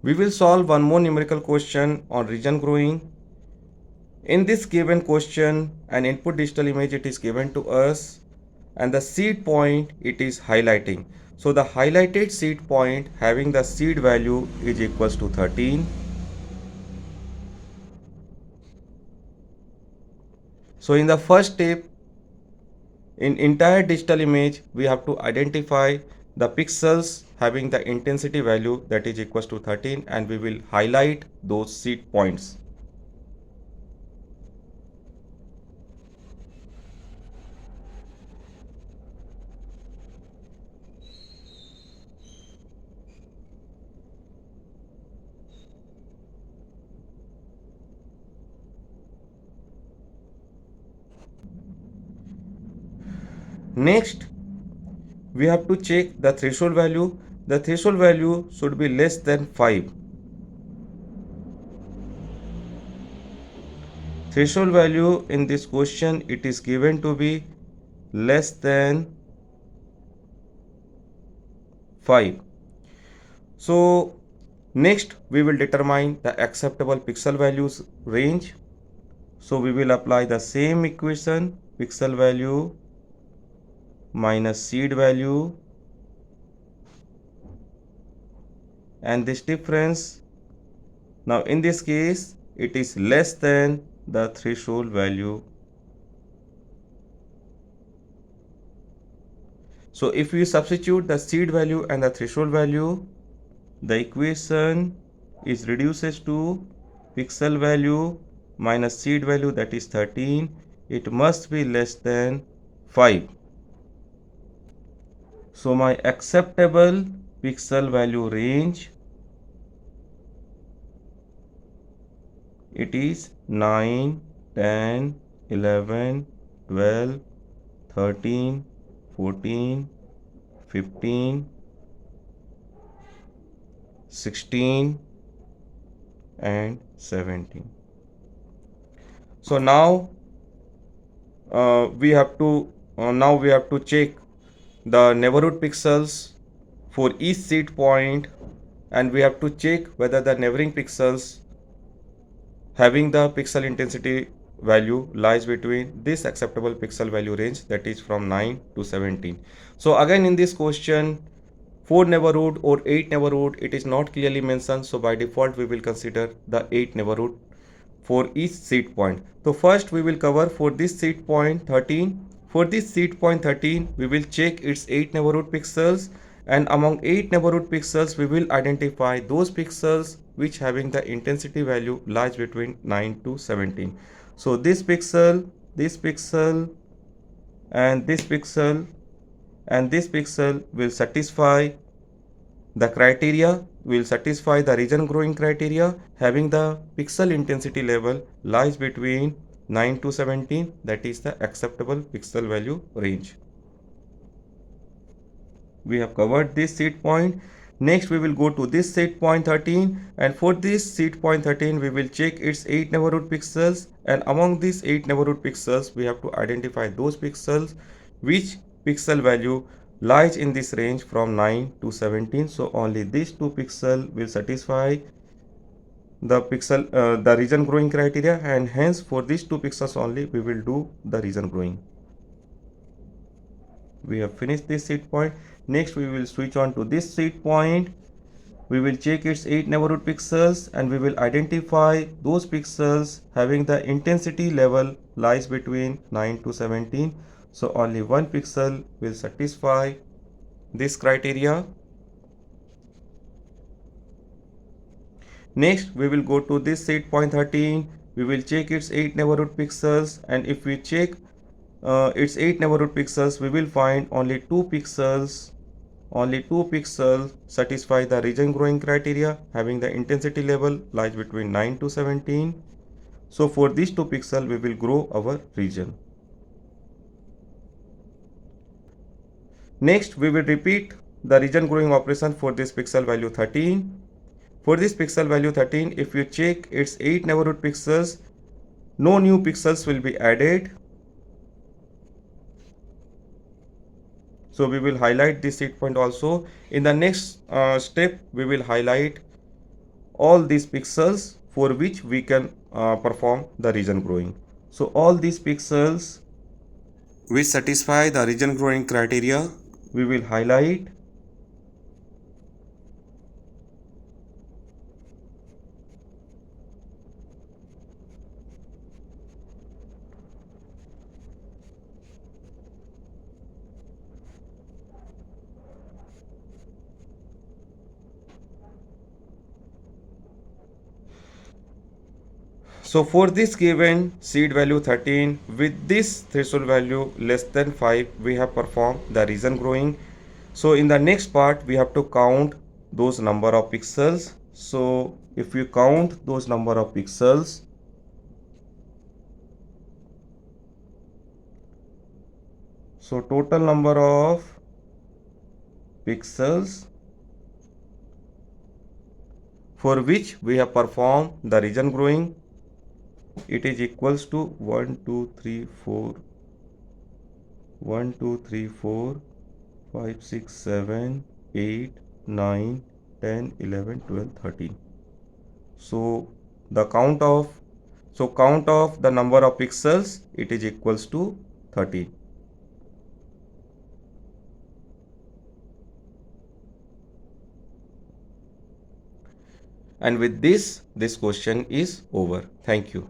We will solve one more numerical question on region growing. In this given question, an input digital image it is given to us and the seed point it is highlighting. So the highlighted seed point having the seed value is equals to 13. So in the first step, in entire digital image, we have to identify the pixels having the intensity value that is equals to 13 and we will highlight those seed points. Next, we have to check the threshold value. The threshold value should be less than 5. Threshold value in this question it is given to be less than 5. So next we will determine the acceptable pixel values range. So we will apply the same equation, pixel value minus seed value, and this difference, now in this case it is less than the threshold value. So if we substitute the seed value and the threshold value, the equation is reduces to pixel value minus seed value, that is 13. It must be less than 5. So my acceptable pixel value range it is 9, 10, 11, 12, 13, 14, 15, 16 and 17. So now we have to check the neighborhood pixels for each seed point, and we have to check whether the neighboring pixels having the pixel intensity value lies between this acceptable pixel value range, that is from 9 to 17. So again in this question, 4 neighborhood or 8 neighborhood it is not clearly mentioned, so by default we will consider the 8 neighborhood for each seed point. So first we will cover for this seed point 13. For this seed point 13 we will check its 8 neighborhood pixels, and among 8 neighborhood pixels we will identify those pixels which having the intensity value lies between 9 to 17. So this pixel and this pixel and this pixel will satisfy the criteria, will satisfy the region growing criteria having the pixel intensity level lies between 9 to 17, that is the acceptable pixel value range. We have covered this seed point. Next we will go to this seed point 13, and for this seed point 13 we will check its 8 neighborhood pixels, and among these 8 neighborhood pixels we have to identify those pixels which pixel value lies in this range from 9 to 17. So only these two pixels will satisfy the region growing criteria, and hence for these two pixels only we will do the region growing. We have finished this seed point. Next we will switch on to this seed point. We will check its 8 neighborhood pixels, and we will identify those pixels having the intensity level lies between 9 to 17. So only one pixel will satisfy this criteria. Next we will go to this seed point 13. We will check its 8 neighborhood pixels, and if we check its 8 neighborhood pixels we will find only two pixels satisfy the region growing criteria having the intensity level lies between 9 to 17. So for these two pixels we will grow our region. Next we will repeat the region growing operation for this pixel value 13. For this pixel value 13, if you check its 8 neighborhood pixels, no new pixels will be added. So we will highlight this seed point also. In the next step, we will highlight all these pixels for which we can perform the region growing. So all these pixels which satisfy the region growing criteria, we will highlight. So for this given seed value 13 with this threshold value less than 5, we have performed the region growing. So in the next part we have to count those number of pixels. So if we count those number of pixels, so total number of pixels for which we have performed the region growing, it is equals to 1 2 3 4 1 2 3 4 5 6 7 8 9 10 11 12 13. So the count of the number of pixels, it is equals to 13. And with this question is over. Thank you.